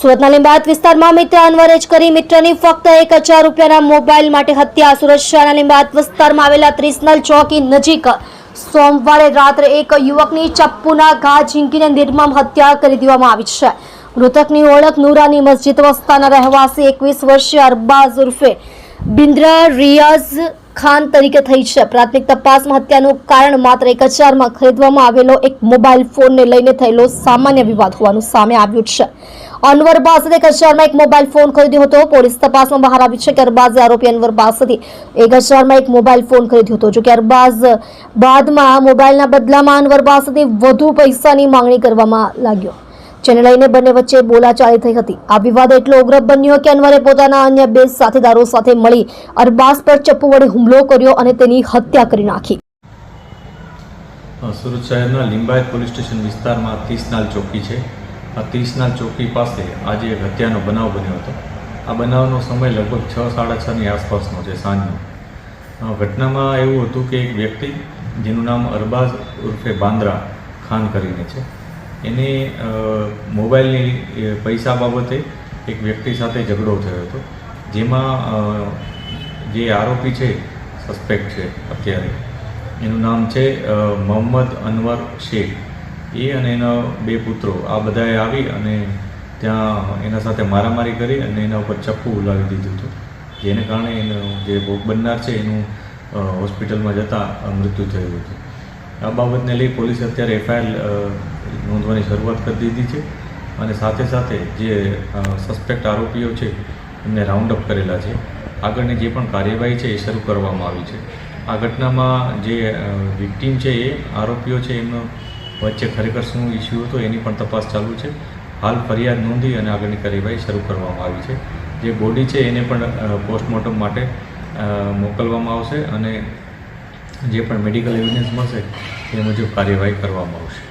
સુરતના લીંબાયત વિસ્તારમાં મિત્ર અનવરે જ કરી મિત્રની ફક્ત 1000 રૂપિયાના મોબાઈલ માટે હત્યા। સુરત શહેરના લીંબાયત વિસ્તારમાં આવેલા ત્રિસનલ ચોકી નજીક સોમવારે રાત્રે એક યુવકની ચપ્પુના ઘા ઝીંકીને નિર્મમ હત્યા કરી દેવામાં આવી છે। મૃતકની ઓળખ નુરાની મસ્જિદ વિસ્તારના રહેવાસી 21 વર્ષીય અરબાઝ ઉર્ફે બિન્દ્રા રિયાઝ ખાન તરીકે થઈ છે। પ્રાથમિક તપાસમાં હત્યાનું કારણ માત્ર 1000માં ખરીદવામાં આવેલો એક મોબાઈલ ફોનને લઈને થયેલો સામાન્ય વિવાદ હોવાનું સામે આવ્યું છે। અનવર પાસેથી 1000માં એક મોબાઈલ ફોન ખરીદ્યો હતો। પોલીસ તપાસમાં બહાર આવ્યું છે કે અરબાઝે આરોપી અનવર પાસેથી 1000માં એક મોબાઈલ ફોન ખરીદ્યો હતો। જો કે અરબાઝ બાદમાં મોબાઈલના બદલામાં અનવર પાસેથી વધુ પૈસાની માંગણી કરવામાં લાગ્યો, જેને લઈને બંને વચ્ચે બોલાચાલી થઈ હતી। આ વિવાદ એટલો ઉગ્ર બન્યો કે અનવરે પોતાના અન્ય 2 સાથીદારો સાથે મળી અરબાઝ પર ચપ્પુ વડે હુમલો કર્યો અને તેની હત્યા કરી નાખી। સુરત શહેરના લીંબાયત પોલીસ સ્ટેશન વિસ્તારમાં ત્રિસનાલ ચોકી છે। આ ત્રિસનાલ ચોકી પાસે આજે એક હત્યાનો બનાવ બન્યો હતો। આ બનાવનો સમય લગભગ 6-6:30ની આસપાસનો છે, સાંજનો। ઘટનામાં એવું હતું કે એક વ્યક્તિ જેનું નામ અરબાઝ ઉર્ફે બાંદ્રા ખાન કરીને છે, એને મોબાઈલની પૈસા બાબતે એક વ્યક્તિ સાથે ઝઘડો થયો હતો, જેમાં જે આરોપી છે, સસ્પેક્ટ છે અત્યારે, એનું નામ છે મોહમ્મદ અનવર શેખ। એ અને એના 2 પુત્રો આ બધાએ આવી અને ત્યાં એના સાથે મારામારી કરી અને એના ઉપર ચપ્પુ ઉલાવી દીધું હતું, જેને કારણે એનો જે ભોગ બનનાર છે એનું હોસ્પિટલમાં જતાં મૃત્યુ થયું હતું। આ બાબતને લઈ પોલીસે અત્યારે FIR નોંધવાની શરૂઆત કરી દીધી છે અને સાથે સાથે જે સસ્પેક્ટ આરોપીઓ છે એમને રાઉન્ડ અપ કરેલા છે। આગળની જે પણ કાર્યવાહી છે એ શરૂ કરવામાં આવી છે। આ ઘટનામાં જે વિક્ટીમ છે એ આરોપીઓ છે એમનો વચ્ચે ખરેખર શું ઇસ્યુ હતો એની પણ તપાસ ચાલુ છે। હાલ ફરિયાદ નોંધી અને આગળની કાર્યવાહી શરૂ કરવામાં આવી છે। જે બોડી છે એને પણ પોસ્ટમોર્ટમ માટે મોકલવામાં આવશે અને જે પણ મેડિકલ એવિડન્સ મળશે એ મુજબ કાર્યવાહી કરવામાં આવશે।